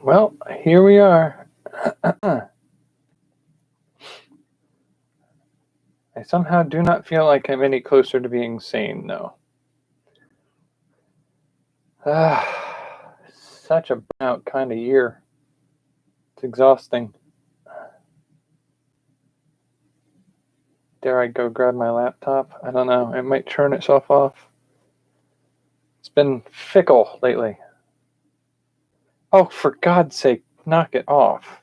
Well, here we are. I somehow do not feel like I'm any closer to being sane, though. Such a burnout kind of year. It's exhausting. Dare I go grab my laptop? I don't know. It might turn itself off. It's been fickle lately. Oh, for God's sake, knock it off.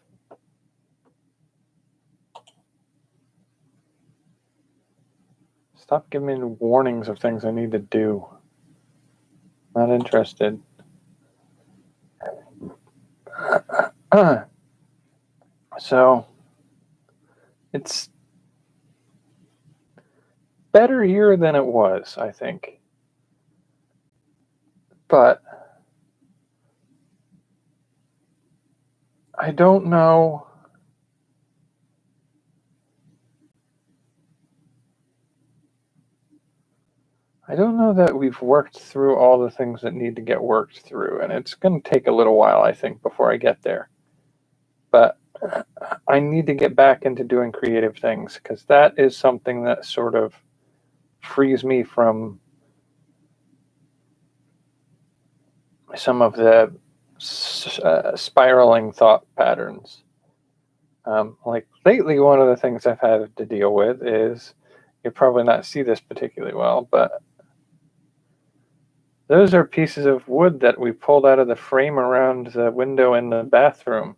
Stop giving me warnings of things I need to do. Not interested. So, it's better here than it was, I think. But I don't know. I don't know that we've worked through all the things that need to get worked through, and it's going to take a little while, I think, before I get there. But I need to get back into doing creative things because that is something that sort of frees me from some of the spiraling thought patterns. Like lately, one of the things I've had to deal with is you'll probably not see this particularly well, but those are pieces of wood that we pulled out of the frame around the window in the bathroom.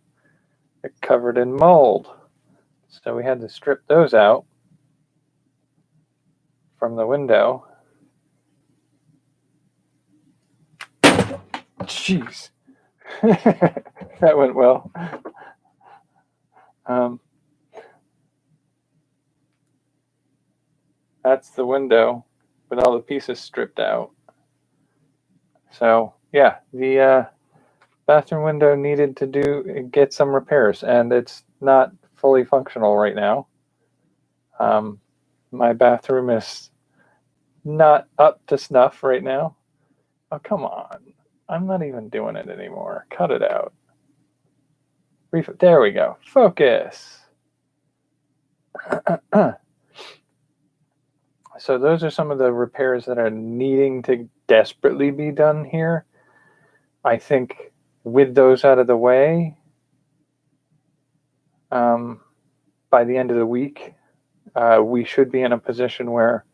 They're covered in mold. So we had to strip those out from the window. Jeez. That went well. That's the window with all the pieces stripped out. So yeah, the bathroom window needed to get some repairs, and it's not fully functional right now. My bathroom is not up to snuff right now. Oh, come on. I'm not even doing it anymore. Cut it out. There we go. Focus. So those are some of the repairs that are needing to desperately be done here. I think with those out of the way, by the end of the week, we should be in a position where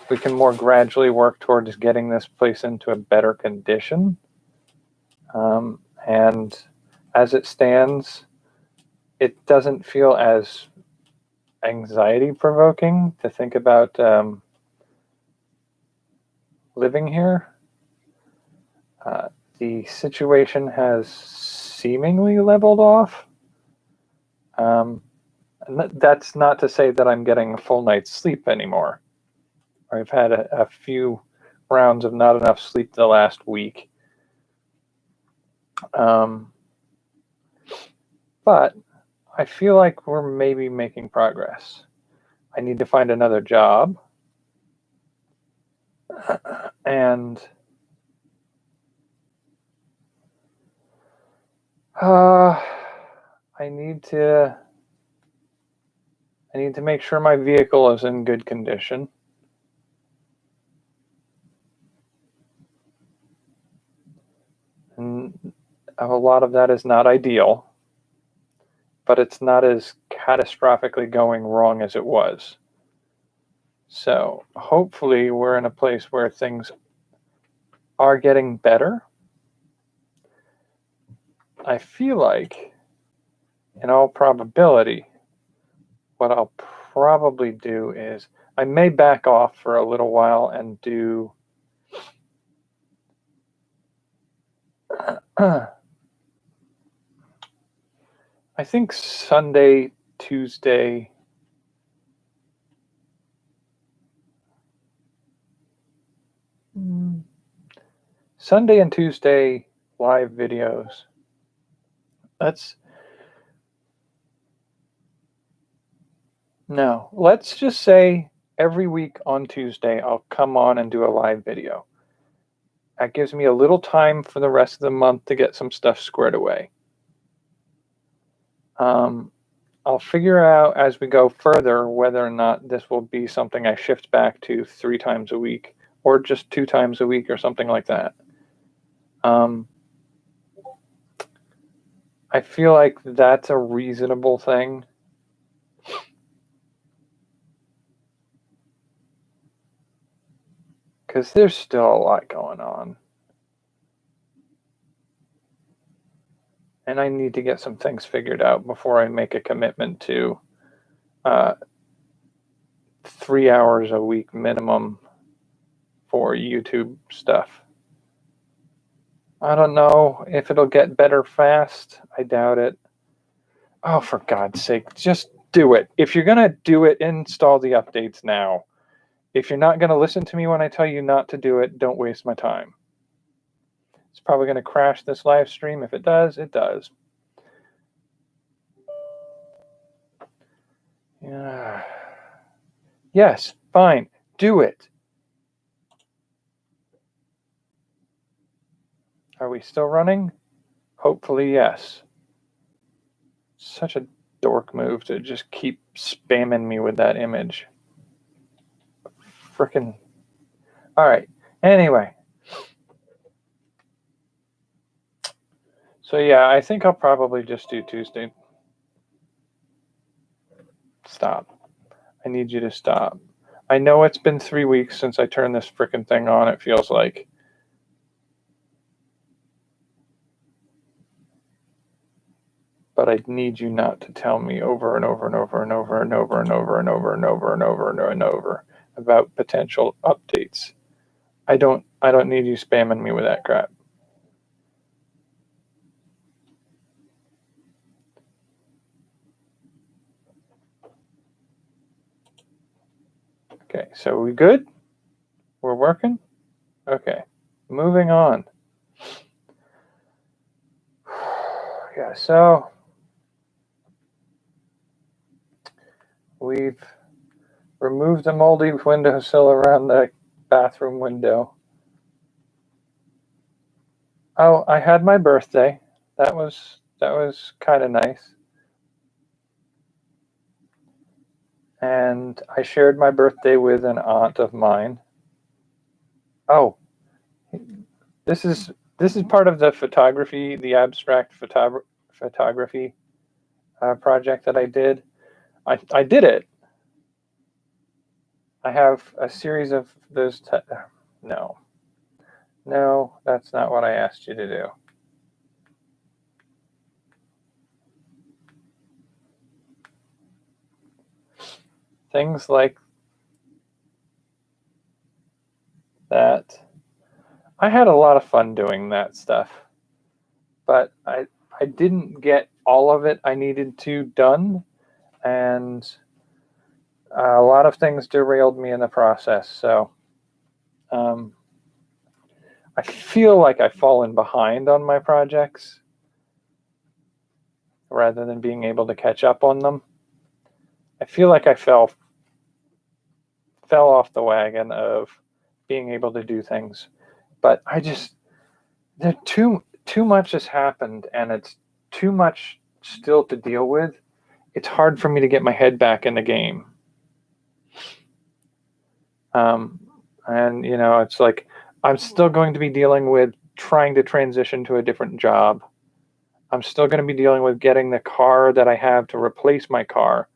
we can more gradually work towards getting this place into a better condition. And as it stands, it doesn't feel as anxiety provoking to think about living here. The situation has seemingly leveled off. And that's not to say that I'm getting a full night's sleep anymore. I've had a few rounds of not enough sleep the last week. But I feel like we're maybe making progress. I need to find another job. And I need to make sure my vehicle is in good condition. And a lot of that is not ideal, but it's not as catastrophically going wrong as it was. So hopefully we're in a place where things are getting better. I feel like, in all probability, what I'll probably do is I may back off for a little while and do I think Sunday, Tuesday, Sunday and Tuesday live videos. Let's just say every week on Tuesday, I'll come on and do a live video. That gives me a little time for the rest of the month to get some stuff squared away. I'll figure out as we go further whether or not this will be something I shift back to 3 times a week or just 2 times a week or something like that. I feel like that's a reasonable thing. Because there's still a lot going on. And I need to get some things figured out before I make a commitment to 3 hours a week minimum for YouTube stuff. I don't know if it'll get better fast. I doubt it. Oh, for God's sake, just do it. If you're going to do it, install the updates now. If you're not going to listen to me when I tell you not to do it, don't waste my time. It's probably going to crash this live stream. If it does, it does. Yeah. Yes, fine. Do it. Are we still running? Hopefully, yes. Such a dork move to just keep spamming me with that image. Frickin'. All right. Anyway. So, yeah, I think I'll probably just do Tuesday. Stop. I need you to stop. I know it's been 3 weeks since I turned this frickin' thing on, it feels like. But I need you not to tell me over and over and over and over and over and over and over and over and over and over about potential updates. I don't need you spamming me with that crap. Okay, so we good? We're working? Okay, moving on. Yeah, so we've removed the moldy windowsill around the bathroom window. Oh, I had my birthday. That was kind of nice. And I shared my birthday with an aunt of mine. Oh, this is part of the photography, the abstract photography project that I did. I did it. I have a series of those. No, that's not what I asked you to do. Things like that. I had a lot of fun doing that stuff, but I didn't get all of it I needed to done, and a lot of things derailed me in the process. So I feel like I've fallen behind on my projects rather than being able to catch up on them. I feel like I fell off the wagon of being able to do things, but too much has happened, and it's too much still to deal with. It's hard for me to get my head back in the game. And it's like I'm still going to be dealing with trying to transition to a different job. I'm still going to be dealing with getting the car that I have to replace my car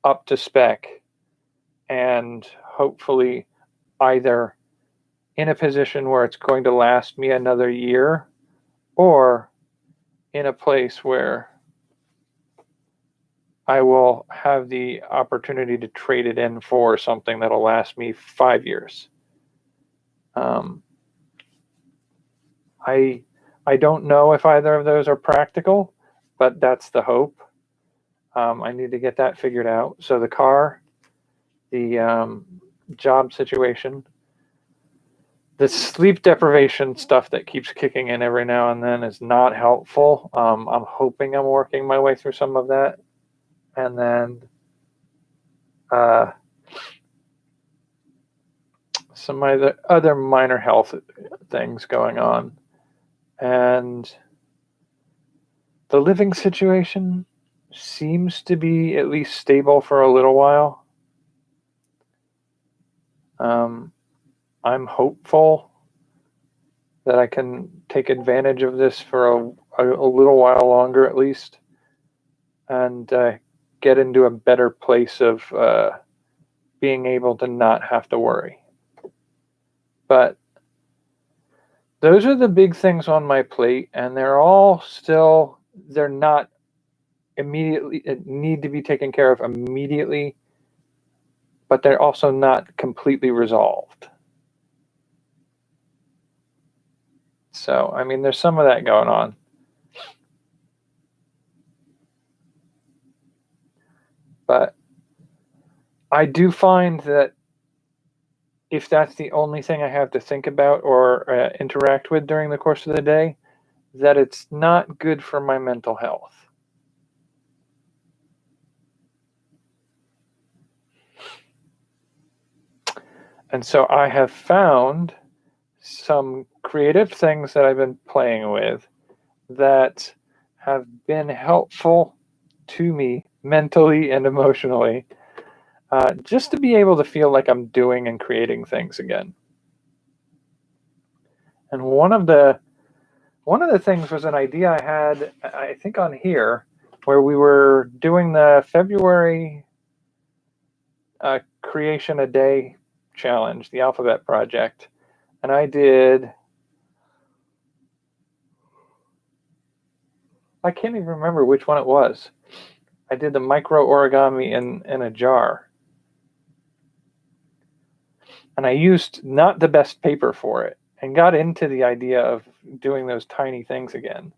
up to spec, and hopefully either in a position where it's going to last me another year, or in a place where I will have the opportunity to trade it in for something that'll last me 5 years. I don't know if either of those are practical, but that's the hope. I need to get that figured out. So the car, the job situation, the sleep deprivation stuff that keeps kicking in every now and then is not helpful. I'm hoping I'm working my way through some of that. And then some other minor health things going on. And the living situation, seems to be at least stable for a little while. I'm hopeful that I can take advantage of this for a little while longer at least, and get into a better place of being able to not have to worry. But those are the big things on my plate, and they're not immediately need to be taken care of immediately, but they're also not completely resolved. So, I mean, there's some of that going on. But I do find that if that's the only thing I have to think about or interact with during the course of the day, that it's not good for my mental health. And so I have found some creative things that I've been playing with that have been helpful to me mentally and emotionally, just to be able to feel like I'm doing and creating things again. And one of the things was an idea I had, I think, on here, where we were doing the February Creation a Day challenge, the Alphabet Project, and I can't even remember which one it was. I did the micro origami in a jar. And I used not the best paper for it and got into the idea of doing those tiny things again.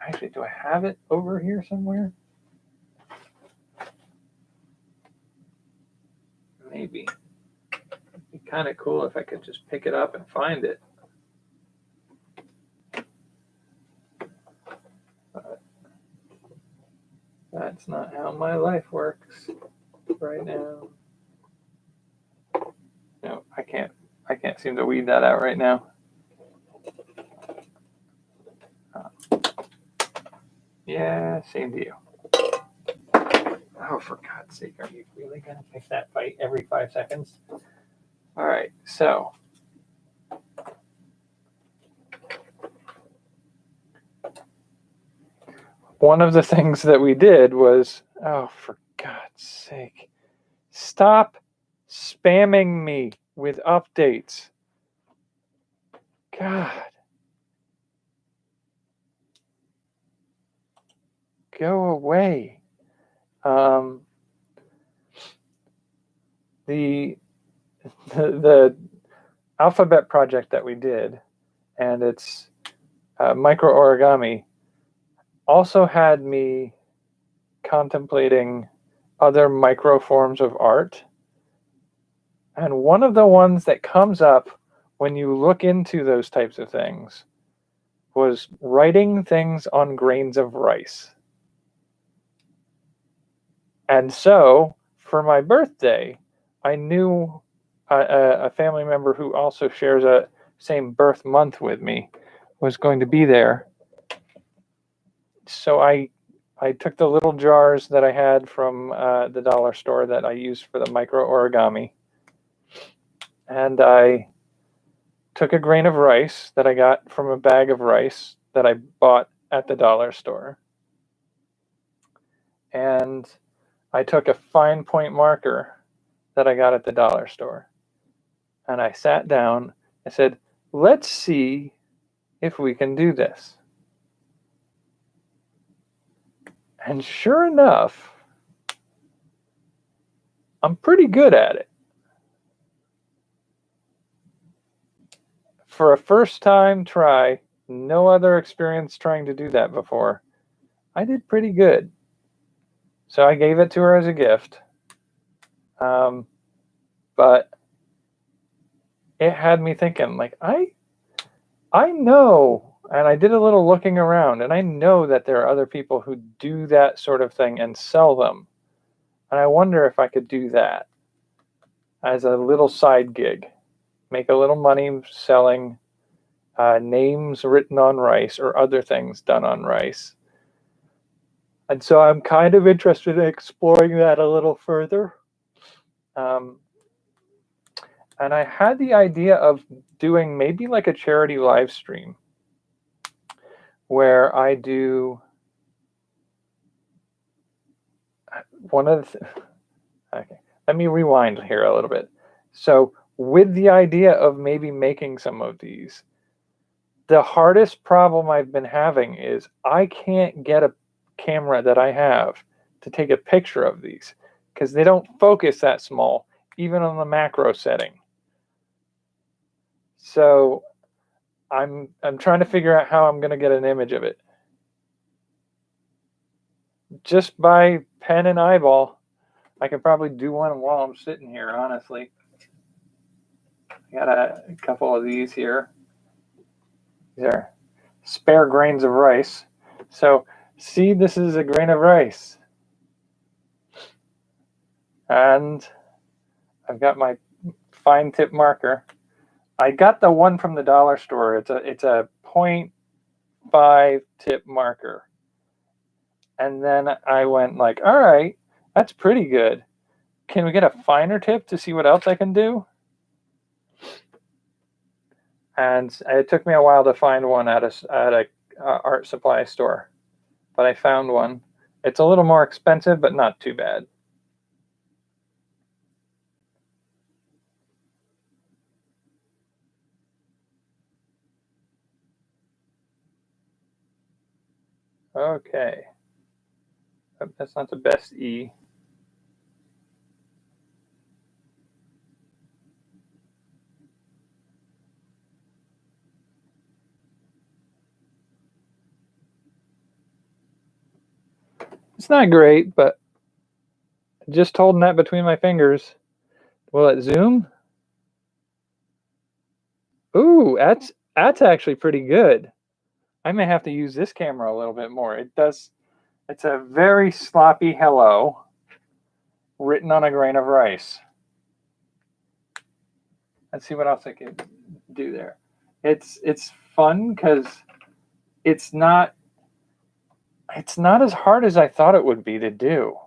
Actually, do I have it over here somewhere? Maybe. It'd be kind of cool if I could just pick it up and find it. But that's not how my life works right now. No, I can't seem to weed that out right now. Yeah, same to you. Oh, for God's sake, are you really going to pick that fight every 5 seconds? All right, so one of the things that we did was, oh, for God's sake, stop spamming me with updates. God. Go away. The alphabet project that we did, and it's micro origami, also had me contemplating other micro forms of art. And one of the ones that comes up when you look into those types of things was writing things on grains of rice. And so for my birthday, I knew a family member who also shares a same birth month with me was going to be there. So I took the little jars that I had from the dollar store that I used for the micro origami, and I took a grain of rice that I got from a bag of rice that I bought at the dollar store, and I took a fine point marker that I got at the dollar store, and I sat down and said, let's see if we can do this. And sure enough, I'm pretty good at it. For a first time try, no other experience trying to do that before, I did pretty good. So I gave it to her as a gift. But it had me thinking, like, I know, and I did a little looking around, and I know that there are other people who do that sort of thing and sell them. And I wonder if I could do that as a little side gig. Make a little money selling names written on rice or other things done on rice. And so I'm kind of interested in exploring that a little further. And I had the idea of doing maybe like a charity live stream where I do one of the, okay, let me rewind here a little bit. So with the idea of maybe making some of these, the hardest problem I've been having is I can't get a camera that I have to take a picture of these because they don't focus that small, even on the macro setting. So I'm trying to figure out how I'm going to get an image of it. Just by pen and eyeball, I can probably do one while I'm sitting here, honestly. I got a couple of these here. These are spare grains of rice. So see, this is a grain of rice. And I've got my fine tip marker. I got the one from the dollar store. It's a 0.5 tip marker. And then I went like, all right, that's pretty good. Can we get a finer tip to see what else I can do? And it took me a while to find one at a art supply store, but I found one. It's a little more expensive, but not too bad. Okay, that's not the best E. It's not great, but just holding that between my fingers. Will it zoom? Ooh, that's actually pretty good. I may have to use this camera a little bit more. It does. It's a very sloppy hello written on a grain of rice. Let's see what else I can do there. It's fun because it's not as hard as I thought it would be to do.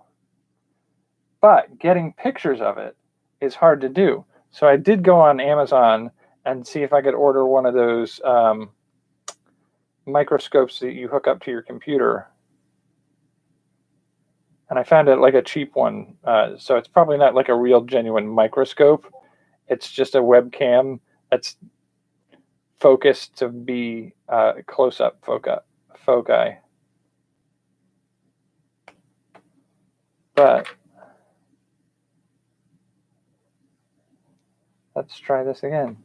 But getting pictures of it is hard to do. So I did go on Amazon and see if I could order one of those microscopes that you hook up to your computer. And I found it like a cheap one. So it's probably not like a real genuine microscope. It's just a webcam that's focused to be close-up foci. But let's try this again.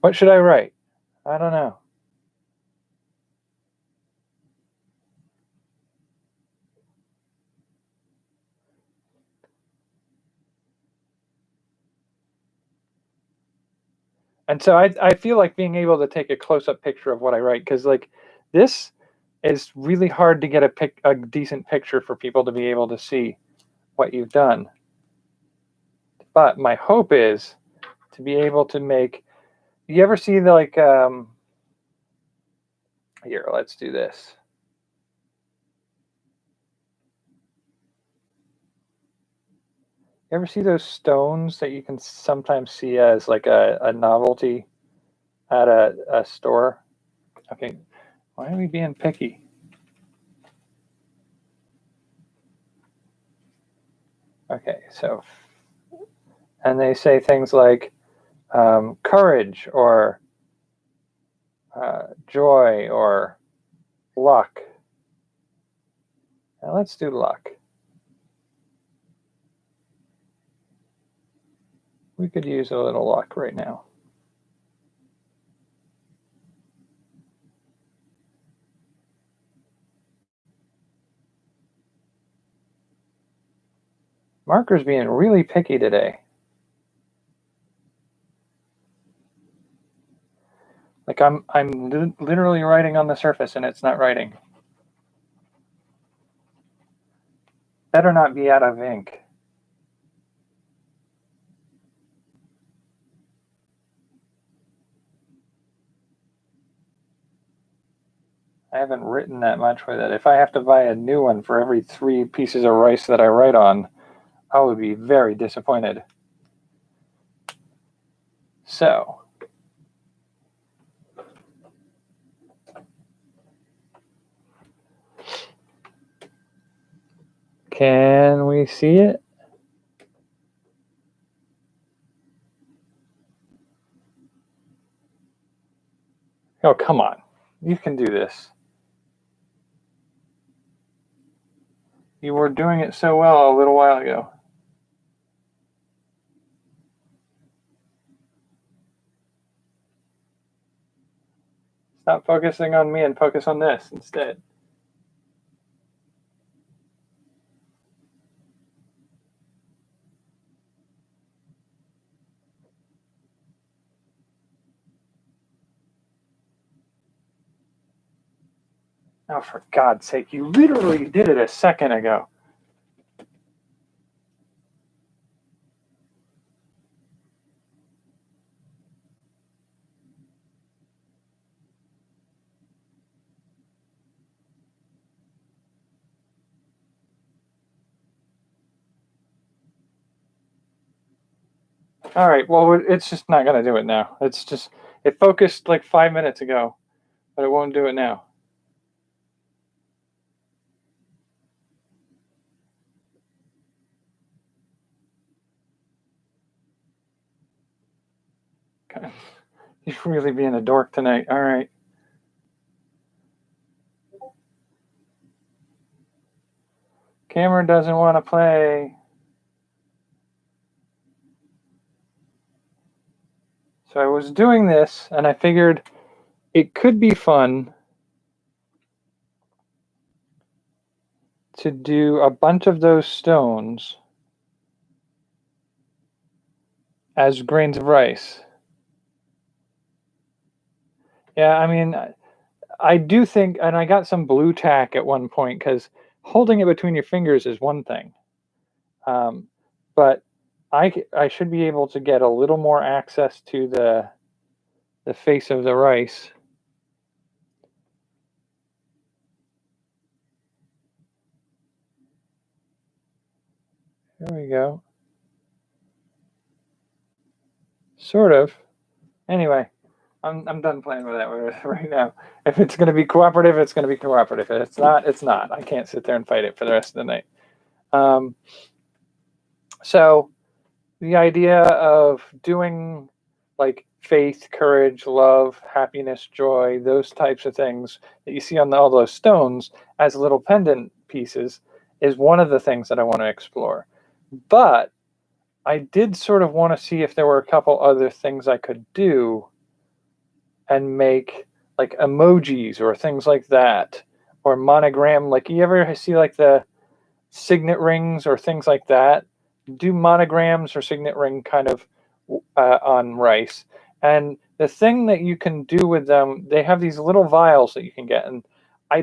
What should I write? I don't know. And so I feel like being able to take a close-up picture of what I write, because like this is really hard to get a decent picture for people to be able to see what you've done. But my hope is to be able to make, you ever see the like, here, let's do this. You ever see those stones that you can sometimes see as like a novelty at a store? Okay, why are we being picky? Okay, so, and they say things like courage or joy or luck. Now let's do luck. We could use a little luck right now. Marker's being really picky today. Like I'm literally writing on the surface and it's not writing. Better not be out of ink. I haven't written that much with it. If I have to buy a new one for every 3 pieces of rice that I write on, I would be very disappointed. So, can we see it? Oh, come on. You can do this. You were doing it so well a little while ago. Stop focusing on me and focus on this instead. Oh, for God's sake, you literally did it a second ago. All right, well, it's just not going to do it now. It focused like 5 minutes ago, but it won't do it now. God, you're really being a dork tonight. All right. Cameron doesn't want to play. So I was doing this, and I figured it could be fun to do a bunch of those stones as grains of rice. Yeah, I mean, I do think, and I got some blue tack at one point because holding it between your fingers is one thing, but I should be able to get a little more access to the face of the rice. There we go. Sort of. Anyway, I'm done playing with that right now. If it's going to be cooperative, it's going to be cooperative. If it's not, it's not. I can't sit there and fight it for the rest of the night. So the idea of doing like faith, courage, love, happiness, joy, those types of things that you see on all those stones as little pendant pieces is one of the things that I want to explore. But I did sort of want to see if there were a couple other things I could do and make like emojis or things like that, or monogram. Like, you ever see like the signet rings or things like that? Do monograms or signet ring kind of on rice. And the thing that you can do with them, they have these little vials that you can get, and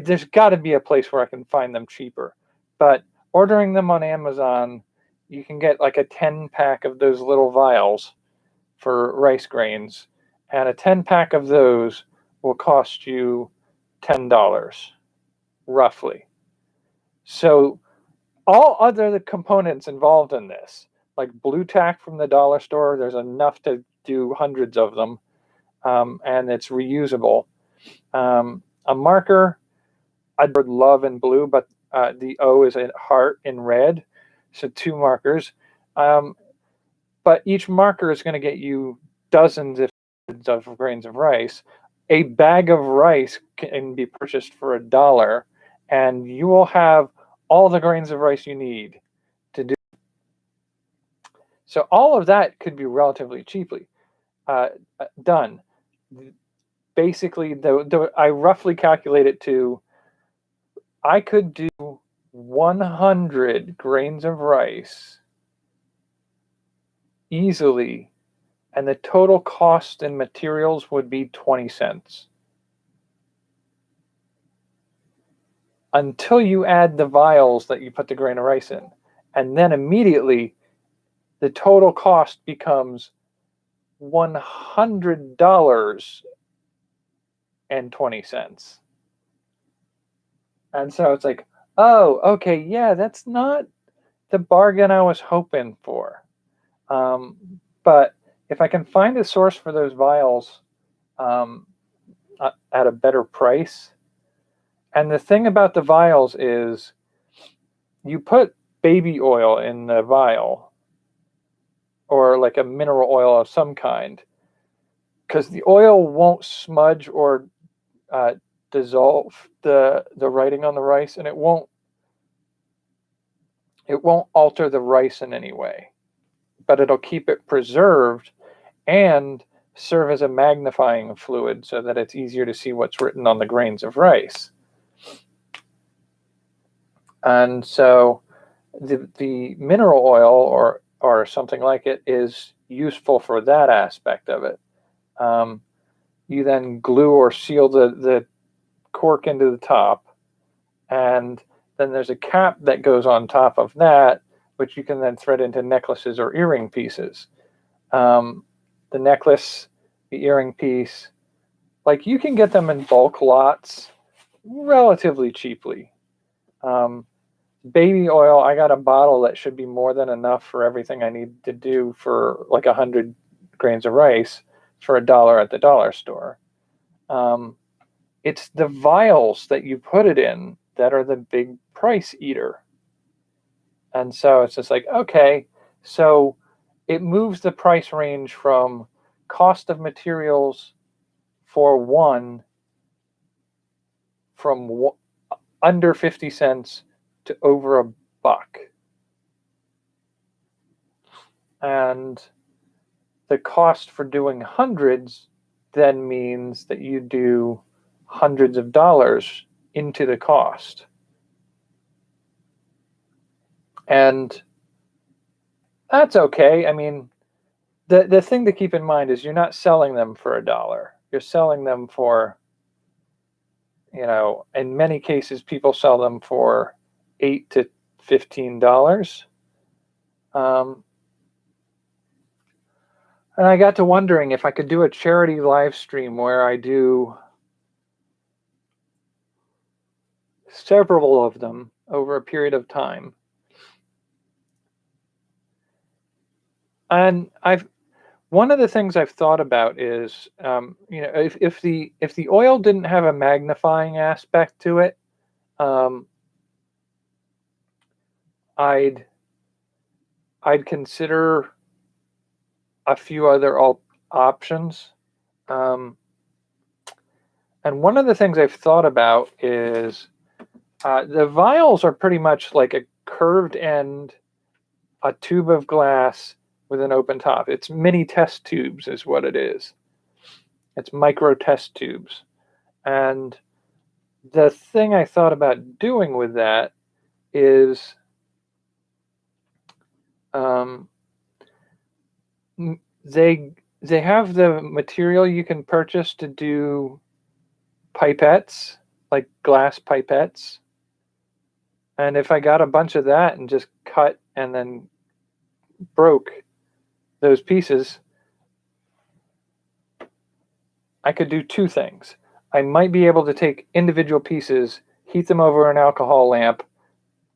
there's got to be a place where I can find them cheaper. But ordering them on Amazon, you can get like a 10-pack of those little vials for rice grains, and a 10-pack of those will cost you $10 roughly. So all other components involved in this, like blue tack from the dollar store, there's enough to do hundreds of them, and it's reusable. A marker, I'd love in blue, but the O is a heart in red, so 2 markers. But each marker is going to get you dozens if of grains of rice. A bag of rice can be purchased for $1, and you will have all the grains of rice you need to do. So all of that could be relatively cheaply done. Basically, I roughly calculate it to, I could do 100 grains of rice easily, and the total cost in materials would be 20 cents. Until you add the vials that you put the grain of rice in. And then immediately the total cost becomes $100.20. And so it's like, oh, okay, yeah, that's not the bargain I was hoping for. But if I can find a source for those vials um, at a better price, and the thing about the vials is you put baby oil in the vial or like a mineral oil of some kind because the oil won't smudge or dissolve the writing on the rice, and it won't alter the rice in any way, but it'll keep it preserved and serve as a magnifying fluid so that it's easier to see what's written on the grains of rice. And so the mineral oil or something like it is useful for that aspect of it. You then glue or seal the cork into the top, and then there's a cap that goes on top of that, which you can then thread into necklaces or earring pieces. The necklace, the earring piece, like you can get them in bulk lots relatively cheaply. Baby oil, I got a bottle that should be more than enough for everything I need to do for like 100 grains of rice for $1 at the dollar store. It's the vials that you put it in that are the big price eater. And so it's just like, okay, so it moves the price range from cost of materials for one from under 50 cents to over $1. And the cost for doing hundreds then means that you do hundreds of dollars into the cost. And that's okay. I mean, the thing to keep in mind is you're not selling them for $1. You're selling them for, in many cases, people sell them for $8 to $15. And I got to wondering if I could do a charity live stream where I do several of them over a period of time. And one of the things I've thought about is, if the oil didn't have a magnifying aspect to it, I'd consider a few other options. And one of the things I've thought about is the vials are pretty much like a curved end, a tube of glass with an open top. It's mini test tubes is what it is. It's micro test tubes. And the thing I thought about doing with that is they have the material you can purchase to do pipettes, like glass pipettes. And if I got a bunch of that and just cut and then broke those pieces, I could do two things. I might be able to take individual pieces, heat them over an alcohol lamp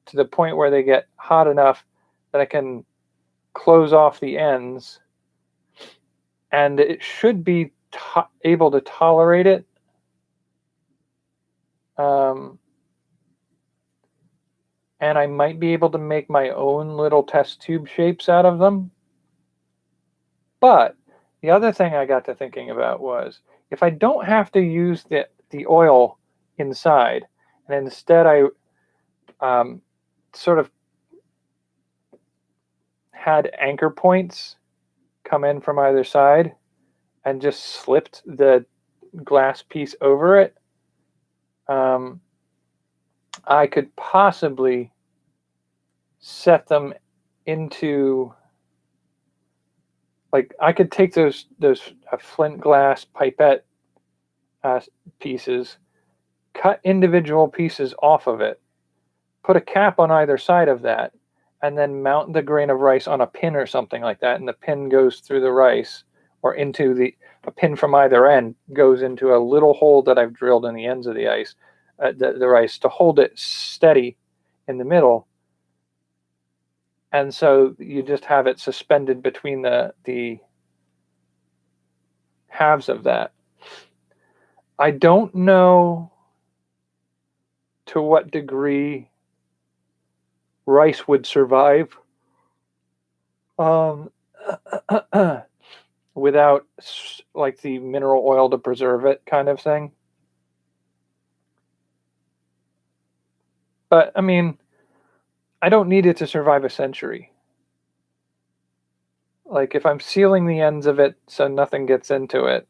to the point where they get hot enough that I can close off the ends, and it should be able to tolerate it. And I might be able to make my own little test tube shapes out of them. But the other thing I got to thinking about was, if I don't have to use the oil inside, and instead I sort of had anchor points come in from either side and just slipped the glass piece over it, I could possibly set them into, like, I could take those flint glass pipette pieces, cut individual pieces off of it, put a cap on either side of that, and then mount the grain of rice on a pin or something like that, and the pin goes through the rice, or into a pin from either end goes into a little hole that I've drilled in the ends of the ice, the rice, to hold it steady in the middle. And so you just have it suspended between the halves of that. I don't know to what degree rice would survive without like the mineral oil to preserve it kind of thing. But I mean, I don't need it to survive a century. Like if I'm sealing the ends of it so nothing gets into it,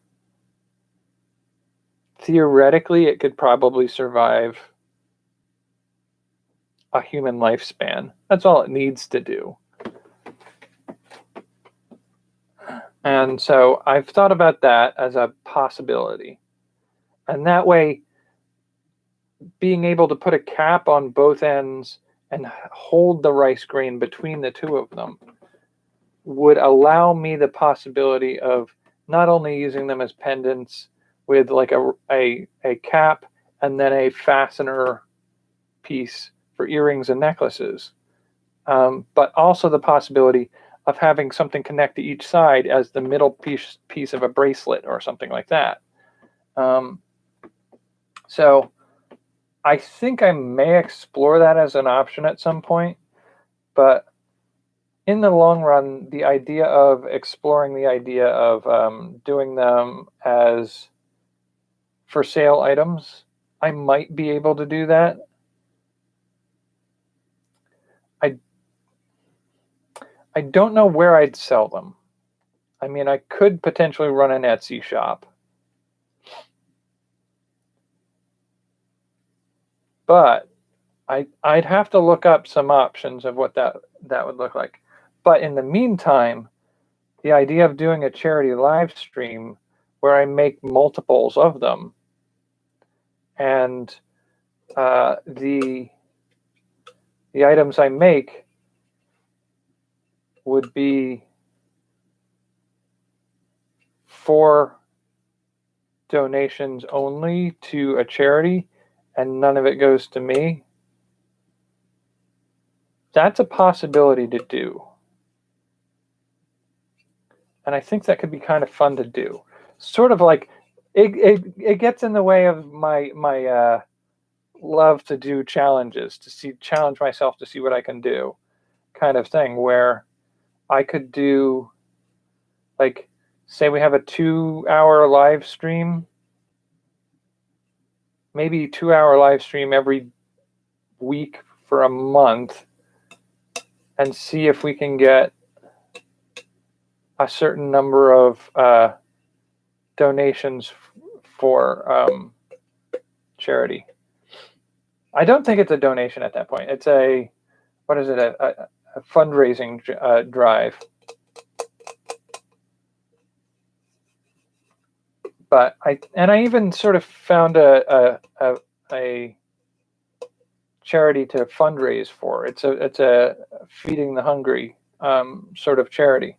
theoretically it could probably survive a human lifespan. That's all it needs to do. And so I've thought about that as a possibility. And that way, being able to put a cap on both ends and hold the rice grain between the two of them would allow me the possibility of not only using them as pendants with like a cap and then a fastener piece for earrings and necklaces, but also the possibility of having something connect to each side as the middle piece of a bracelet or something like that. So I think I may explore that as an option at some point, but in the long run, the idea of exploring the idea of doing them as for sale items, I might be able to do that. I don't know where I'd sell them. I mean, I could potentially run an Etsy shop, but I'd have to look up some options of what that would look like. But in the meantime, the idea of doing a charity live stream where I make multiples of them, and the items I make would be for donations only to a charity, and none of it goes to me. That's a possibility to do. And I think that could be kind of fun to do. Sort of like it gets in the way of my love to do challenges, to challenge myself to see what I can do, kind of thing, where I could do, like, say we have a 2-hour live stream, maybe 2-hour live stream every week for a month, and see if we can get a certain number of donations for charity. I don't think it's a donation at that point. It's a, what is it, a fundraising drive. But I even sort of found a charity to fundraise for. It's a feeding the hungry sort of charity.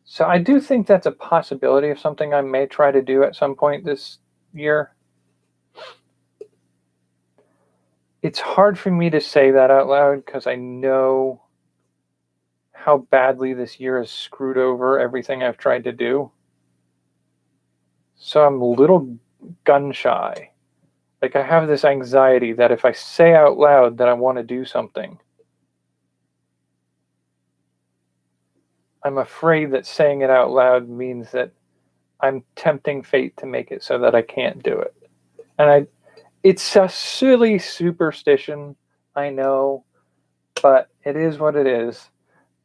So I do think that's a possibility of something I may try to do at some point this year. It's hard for me to say that out loud because I know how badly this year has screwed over everything I've tried to do. So I'm a little gun shy. Like, I have this anxiety that if I say out loud that I want to do something, I'm afraid that saying it out loud means that I'm tempting fate to make it so that I can't do it. And it's a silly superstition, I know, but it is what it is.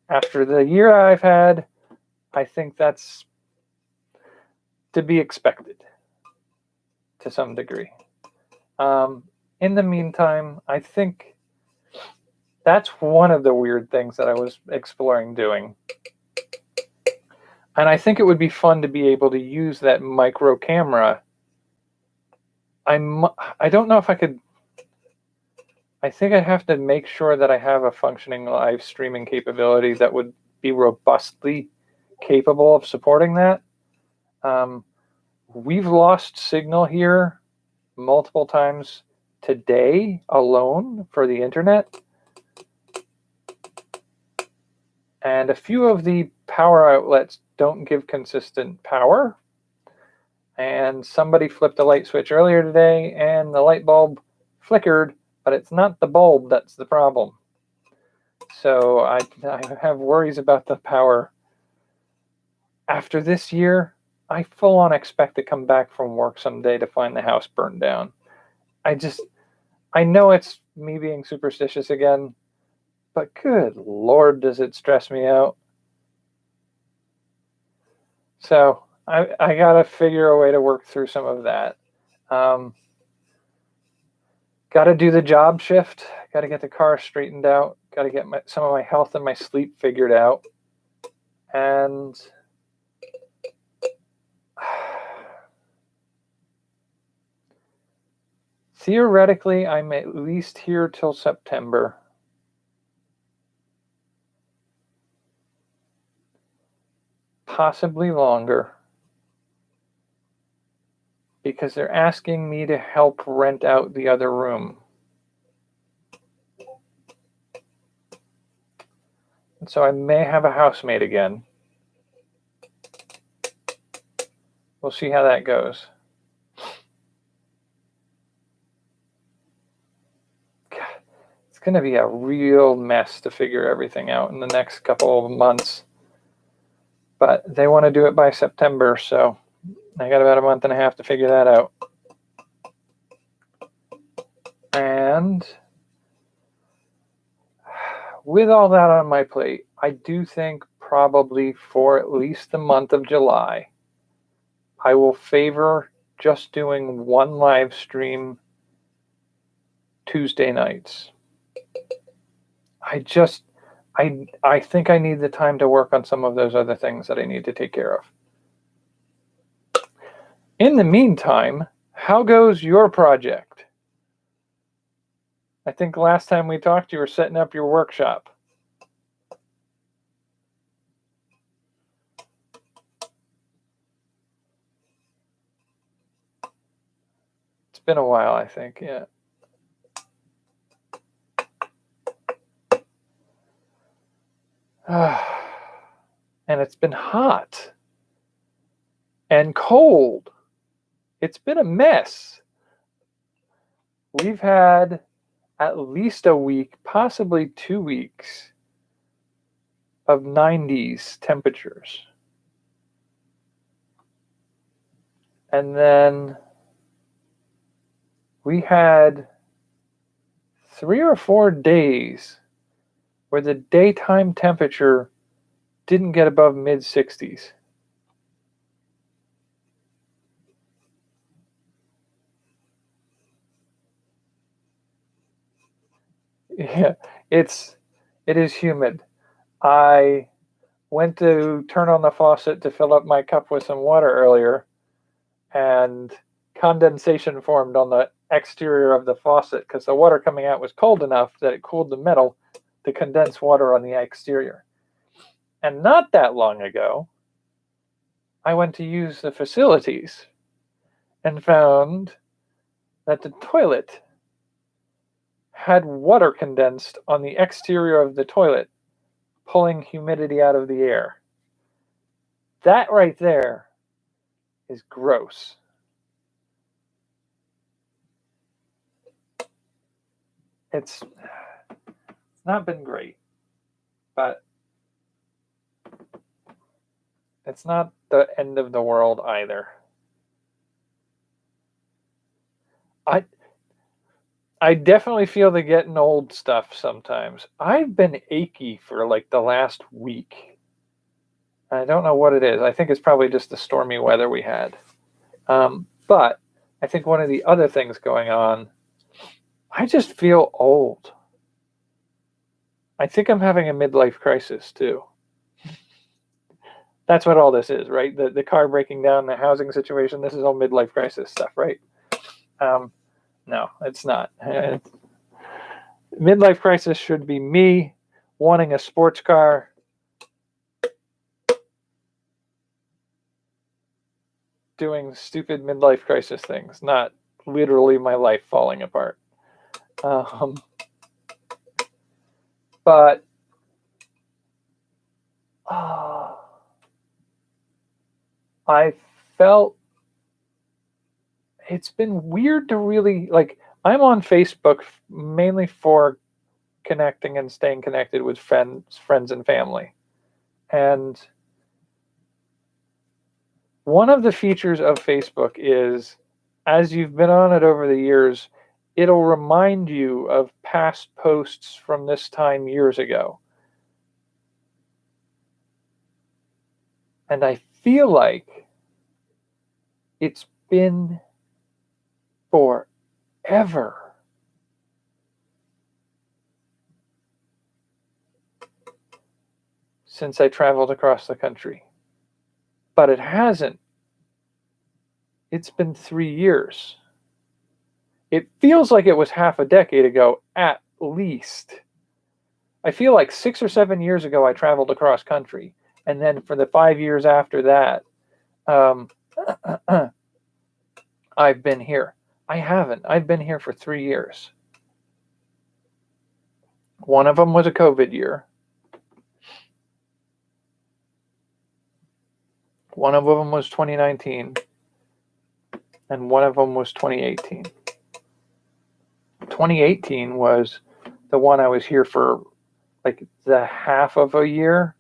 After the year I've had, I think that's to be expected to some degree. In the meantime, I think that's one of the weird things that I was exploring doing. And I think it would be fun to be able to use that micro camera. I don't know if I could. I think I'd have to make sure that I have a functioning live streaming capability that would be robustly capable of supporting that. we've lost signal here multiple times today alone for the internet. And a few of the power outlets don't give consistent power. And somebody flipped a light switch earlier today and the light bulb flickered, but it's not the bulb that's the problem. So I have worries about the power. After this year, I full on expect to come back from work someday to find the house burned down. I know it's me being superstitious again, but good Lord, does it stress me out. So I gotta figure a way to work through some of that. Gotta do the job shift, gotta get the car straightened out, gotta get some of my health and my sleep figured out. And theoretically, I'm at least here till September. Possibly longer. Because they're asking me to help rent out the other room. And so I may have a housemate again. We'll see how that goes. It's going to be a real mess to figure everything out in the next couple of months. But they want to do it by September, so I got about a month and a half to figure that out. And with all that on my plate, I do think probably for at least the month of July, I will favor just doing one live stream Tuesday nights. I think I need the time to work on some of those other things that I need to take care of. In the meantime, how goes your project? I think last time we talked, you were setting up your workshop. It's been a while, I think, yeah. And it's been hot and cold. It's been a mess. We've had at least a week, possibly 2 weeks of 90s temperatures. And then we had 3 or 4 days where the daytime temperature didn't get above mid-60s. Yeah, it is humid. I went to turn on the faucet to fill up my cup with some water earlier, and condensation formed on the exterior of the faucet because the water coming out was cold enough that it cooled the metal to condense water on the exterior. And not that long ago, I went to use the facilities and found that the toilet had water condensed on the exterior of the toilet, pulling humidity out of the air. That right there is gross. It's not been great, but it's not the end of the world either. I definitely feel the getting old stuff sometimes. I've been achy for like the last week. I don't know what it is. I think it's probably just the stormy weather we had. But I think one of the other things going on, I just feel old. I think I'm having a midlife crisis too. That's what all this is, right? The car breaking down, the housing situation, this is all midlife crisis stuff, right? No, it's not. Midlife crisis should be me wanting a sports car, doing stupid midlife crisis things, not literally my life falling apart. But I felt it's been weird to really, like, I'm on Facebook mainly for connecting and staying connected with friends and family. And one of the features of Facebook is, as you've been on it over the years, it'll remind you of past posts from this time years ago. And I feel like it's been forever since I traveled across the country. But it hasn't. It's been 3 years. It feels like it was half a decade ago, at least. I feel like 6 or 7 years ago I traveled across country. And then for the 5 years after that, I've been here. I haven't. I've been here for 3 years. One of them was a COVID year. One of them was 2019. And one of them was 2018. 2018 was the one I was here for like the half of a year.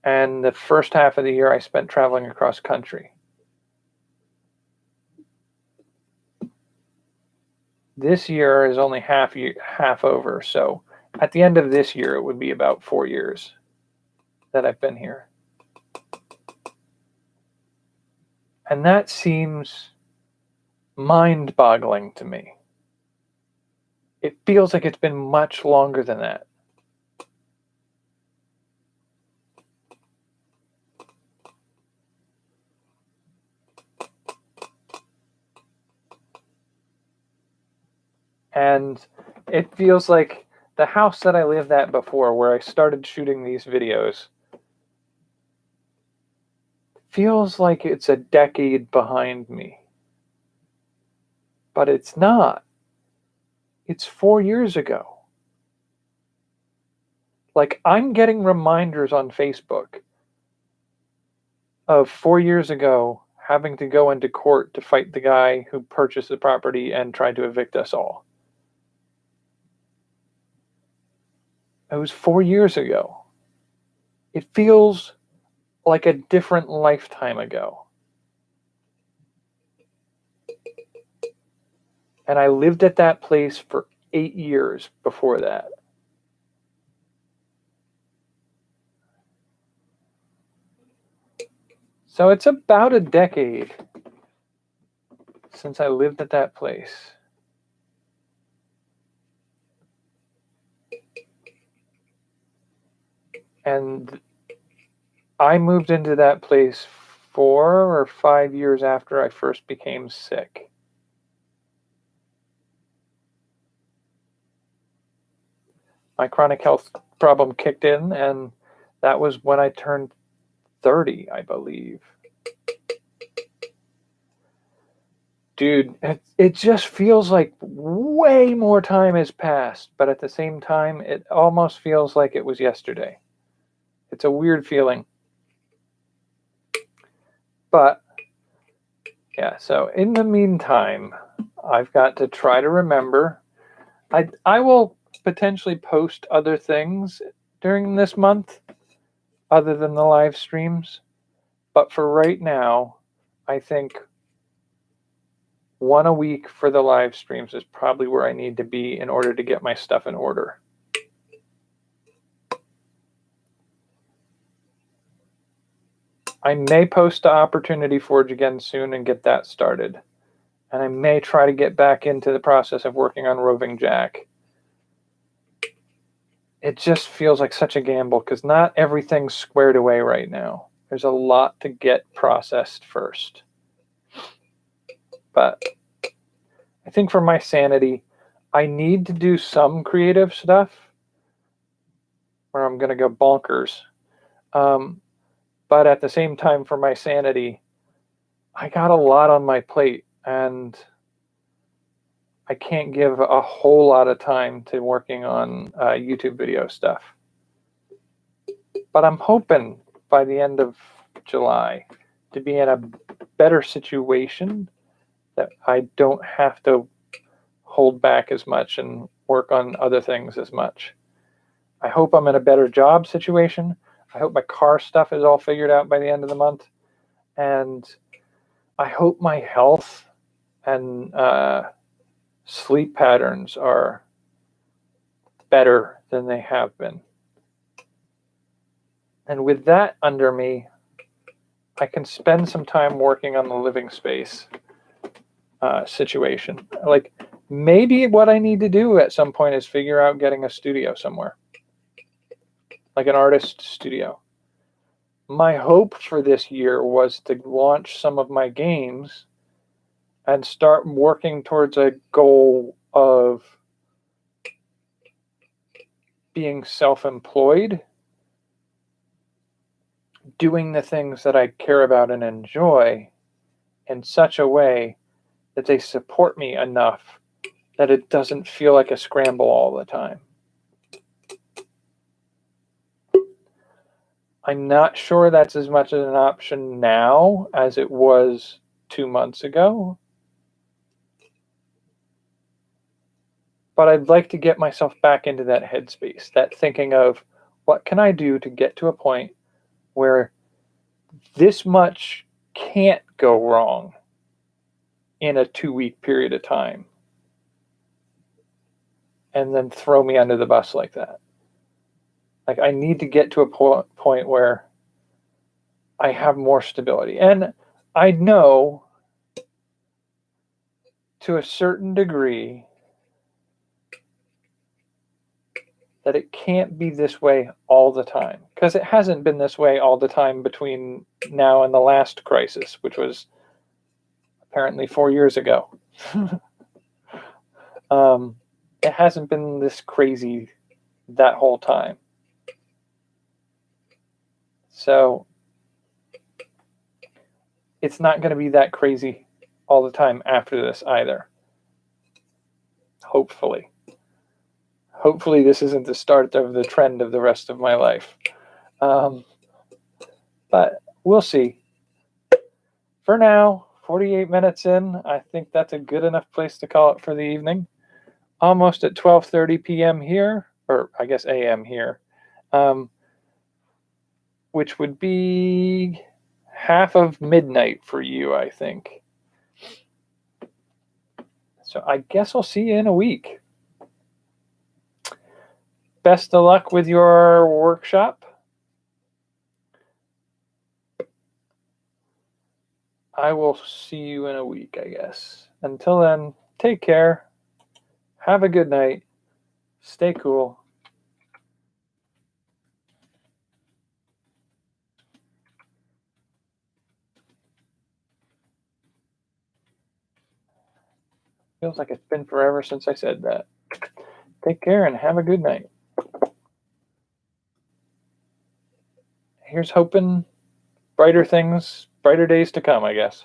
And the first half of the year I spent traveling across country. This year is only half over, so at the end of this year it would be about 4 years that I've been here. And that seems mind-boggling to me. It feels like it's been much longer than that. And it feels like the house that I lived at before, where I started shooting these videos, feels like it's a decade behind me. But it's not. It's 4 years ago. Like, I'm getting reminders on Facebook of 4 years ago having to go into court to fight the guy who purchased the property and tried to evict us all. It was 4 years ago. It feels like a different lifetime ago. And I lived at that place for 8 years before that. So it's about a decade since I lived at that place. And I moved into that place 4 or 5 years after I first became sick. My chronic health problem kicked in, and that was when I turned 30, I believe. Dude, it just feels like way more time has passed, but at the same time, it almost feels like it was yesterday. It's a weird feeling. But, yeah, so in the meantime, I've got to try to remember. I will potentially post other things during this month, other than the live streams. But for right now, I think one a week for the live streams is probably where I need to be in order to get my stuff in order. I may post to Opportunity Forge again soon and get that started. And I may try to get back into the process of working on Roving Jack. It just feels like such a gamble because not everything's squared away right now. There's a lot to get processed first. But I think for my sanity, I need to do some creative stuff or I'm going to go bonkers. But at the same time, for my sanity, I got a lot on my plate, and I can't give a whole lot of time to working on YouTube video stuff. But I'm hoping by the end of July to be in a better situation that I don't have to hold back as much and work on other things as much. I hope I'm in a better job situation. I hope my car stuff is all figured out by the end of the month. And I hope my health and sleep patterns are better than they have been. And with that under me, I can spend some time working on the living space situation. Like, maybe what I need to do at some point is figure out getting a studio somewhere, like an artist studio. My hope for this year was to launch some of my games and start working towards a goal of being self-employed, doing the things that I care about and enjoy in such a way that they support me enough that it doesn't feel like a scramble all the time. I'm not sure that's as much of an option now as it was 2 months ago. But I'd like to get myself back into that headspace, that thinking of what can I do to get to a point where this much can't go wrong in a 2-week period of time, and then throw me under the bus like that. Like, I need to get to a point where I have more stability. And I know to a certain degree that it can't be this way all the time, because it hasn't been this way all the time between now and the last crisis, which was apparently 4 years ago. It hasn't been this crazy that whole time. So it's not going to be that crazy all the time after this either. Hopefully. Hopefully this isn't the start of the trend of the rest of my life. But we'll see. For now, 48 minutes in, I think that's a good enough place to call it for the evening. Almost at 12:30 p.m. here, or I guess a.m. here, which would be half of midnight for you, I think. So I guess I'll see you in a week. Best of luck with your workshop. I will see you in a week, I guess. Until then, take care. Have a good night. Stay cool. Feels like it's been forever since I said that. Take care and have a good night. Here's hoping brighter things, brighter days to come, I guess.